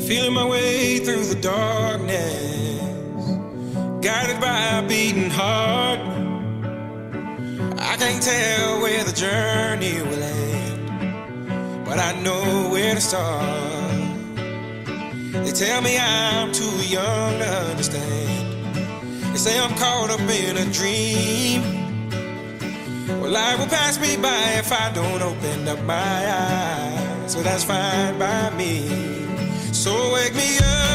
Feeling my way through the darkness, guided by a beating heart. I can't tell where the journey will end, but I know where to start. They tell me I'm too young to understand. They say I'm caught up in a dream. Well, life will pass me by if I don't open up my eyes. So that's fine by me. So wake me up